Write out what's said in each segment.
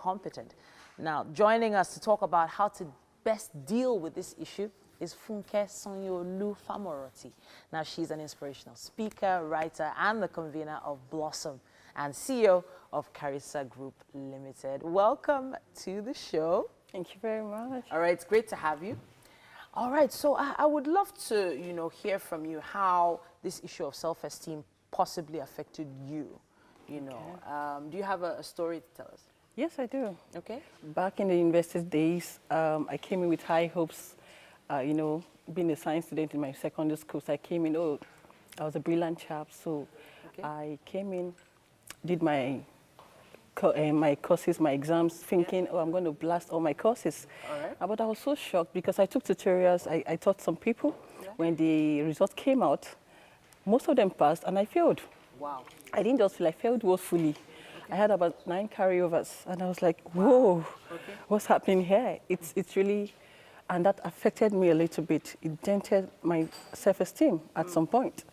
competent. Now, joining us to talk about how to best deal with this issue is Funke Sanyolu Famoroti. Now, she's an inspirational speaker, writer, and the convener of Blossom and CEO of Carissa Group Limited. Welcome to the show. Thank you very much. All right, it's great to have you. All right, so I would love to, hear from you how this issue of self-esteem possibly affected you. Do you have a story to tell us? Yes, I do. Okay. Back in the university days, I came in with high hopes, being a science student in my secondary school. So I came in, I was a brilliant chap. So I came in, did my courses, my exams, thinking, I'm going to blast all my courses. All right. But I was so shocked because I took tutorials, I taught some people. Yeah. When the results came out, most of them passed and I failed. Wow. I didn't just feel I failed woefully. Okay. I had about 9 carryovers and I was like, whoa, what's happening here? It's really, and that affected me a little bit. It dented my self-esteem at some point.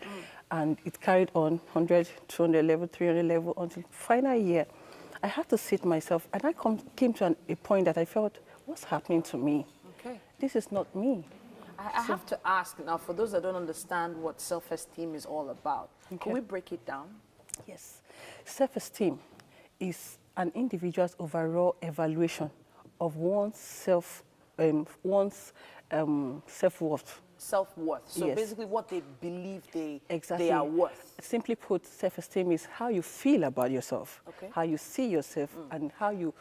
And it carried on 100, 200 level, 300 level until final year. I had to sit myself, and I came to a point that I felt, what's happening to me? Okay. This is not me. I have to ask now, for those that don't understand what self-esteem is all about, can we break it down? Yes. Self-esteem is an individual's overall evaluation of one's self-worth. Self-worth. So yes. Basically what they believe they are worth. Simply put, self-esteem is how you feel about yourself, how you see yourself, and how you,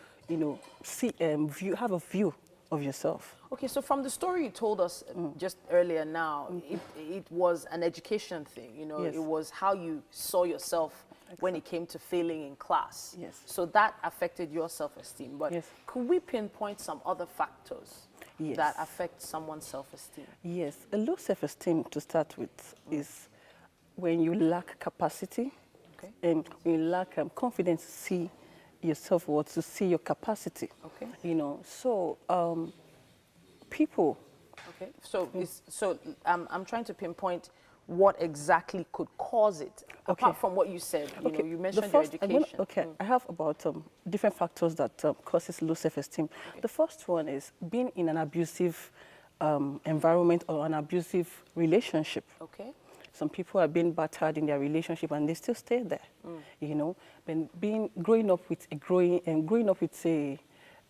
have a view of yourself. Okay, so from the story you told us just earlier now, it was an education thing, Yes. It was how you saw yourself when it came to failing in class. Yes. So that affected your self-esteem. But yes. Could we pinpoint some other factors yes. that affect someone's self-esteem? Yes, a low self-esteem to start with is when you lack capacity and when you lack confidence to see your self-worth, to see your capacity. Okay. So people. Okay. So I'm trying to pinpoint what exactly could cause it, apart from what you said. You mentioned your education. I have about different factors that causes low self-esteem. Okay. The first one is being in an abusive environment or an abusive relationship. Okay. Some people are being battered in their relationship and they still stay there. Growing up with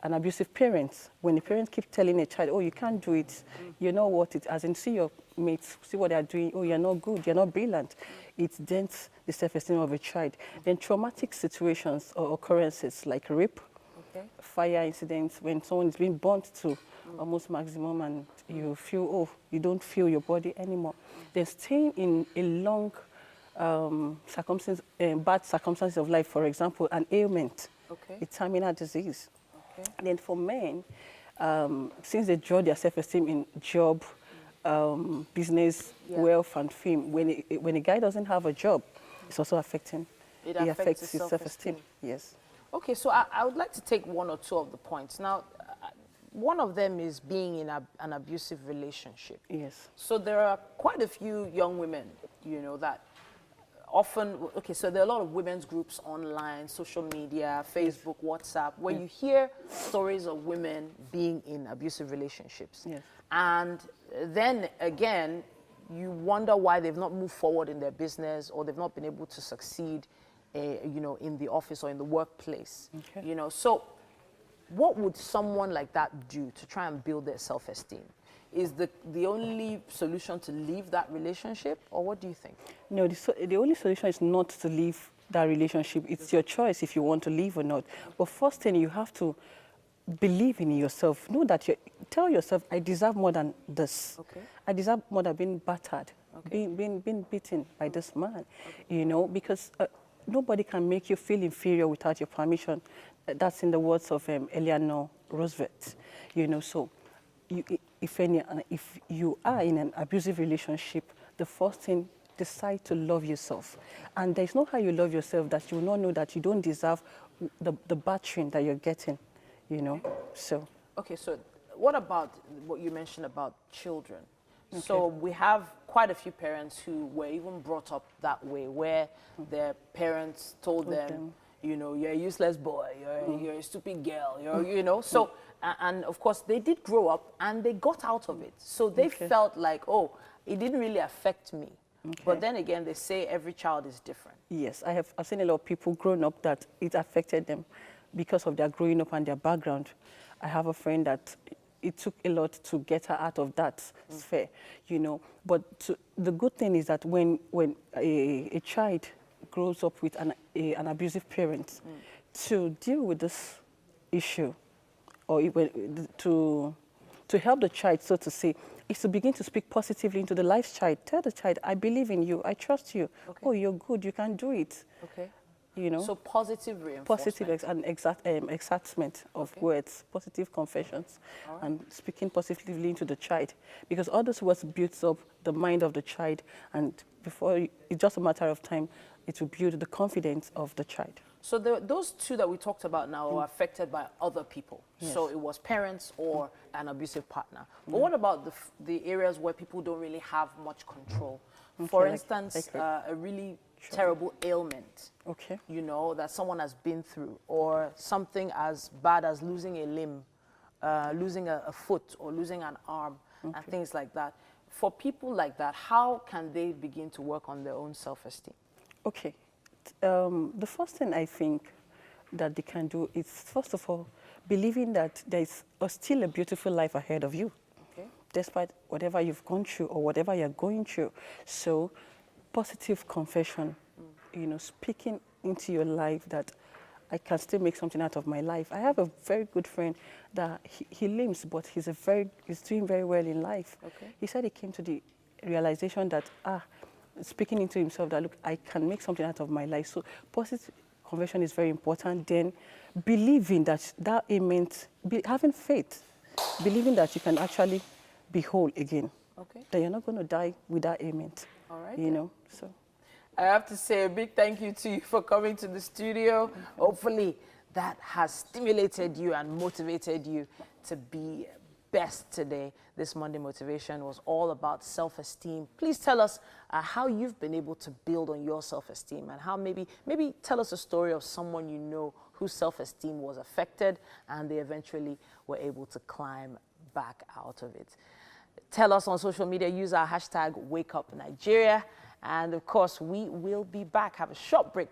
an abusive parent, when the parents keep telling a child, oh, you can't do it, you're not worth it, as in see your mates, see what they're doing, oh, you're not good, you're not brilliant. It dents the self-esteem of a child. Then traumatic situations or occurrences like rape, fire incidents, when someone is being burnt to almost maximum and you feel, you don't feel your body anymore. Then staying in a long bad circumstances of life, for example, an ailment, a terminal disease. And then for men, since they draw their self-esteem in job, business, wealth, and fame, when a guy doesn't have a job, it's also affecting. It affects his self-esteem. Yes. Okay, so I would like to take one or two of the points. Now, one of them is being in an abusive relationship. Yes. So there are quite a few young women, that often, so there are a lot of women's groups online, social media, Facebook, WhatsApp, where you hear stories of women being in abusive relationships. Yes. And then again, you wonder why they've not moved forward in their business or they've not been able to succeed, in the office or in the workplace. Okay. So what would someone like that do to try and build their self-esteem? Is the only solution to leave that relationship, or what do you think? No, the only solution is not to leave that relationship. It's your choice if you want to leave or not. But first thing, you have to believe in yourself. Know that tell yourself, I deserve more than this. Okay. I deserve more than being battered, being beaten by this man. Because nobody can make you feel inferior without your permission. That's in the words of Eleanor Roosevelt. So if you are in an abusive relationship, the first thing, decide to love yourself. And there's no how you love yourself that you will not know that you don't deserve the battering that you're getting, so. Okay, so what about what you mentioned about children? Okay. So we have quite a few parents who were even brought up that way, where their parents told them, you know, you're a useless boy, you're a stupid girl, you know. So, and of course, they did grow up and they got out of it. So they felt like, oh, it didn't really affect me. But then again, they say every child is different. Yes, I've seen a lot of people growing up that it affected them because of their growing up and their background. I have a friend that it took a lot to get her out of that sphere, you know. But the good thing is that when a child grows up with an abusive parent, to deal with this issue, or to help the child, so to say, is to begin to speak positively into the life's child. Tell the child, I believe in you, I trust you. Okay. Oh, you're good, you can do it. Okay. You know? So positive reinforcement. Positive and exactment of words, positive confessions, and speaking positively into the child. Because all those words builds up the mind of the child, and before, it's just a matter of time, it will build the confidence of the child. So those two that we talked about now are affected by other people. Yes. So it was parents or an abusive partner. But what about the areas where people don't really have much control? For instance, a really terrible ailment, you know, that someone has been through, or something as bad as losing a limb, losing a foot, or losing an arm, and things like that. For people like that, how can they begin to work on their own self-esteem? Okay. The first thing I think that they can do is, first of all, believing that there is still a beautiful life ahead of you, despite whatever you've gone through or whatever you're going through. So, positive confession, you know, speaking into your life that I can still make something out of my life. I have a very good friend that he limps, but he's doing very well in life. He said he came to the realization that, speaking into himself that, look, I can make something out of my life. So positive confession is very important. Then believing that ailment, having faith, believing that you can actually be whole again. That you're not going to die with that ailment. All right. You know, so. I have to say a big thank you to you for coming to the studio. Hopefully that has stimulated you and motivated you to be best today. This Monday Motivation was all about self-esteem. Please tell us how you've been able to build on your self-esteem, and how maybe tell us a story of someone you know whose self-esteem was affected and they eventually were able to climb back out of it. Tell us on social media, use our hashtag wakeupNigeria, and of course we will be back. Have a short break.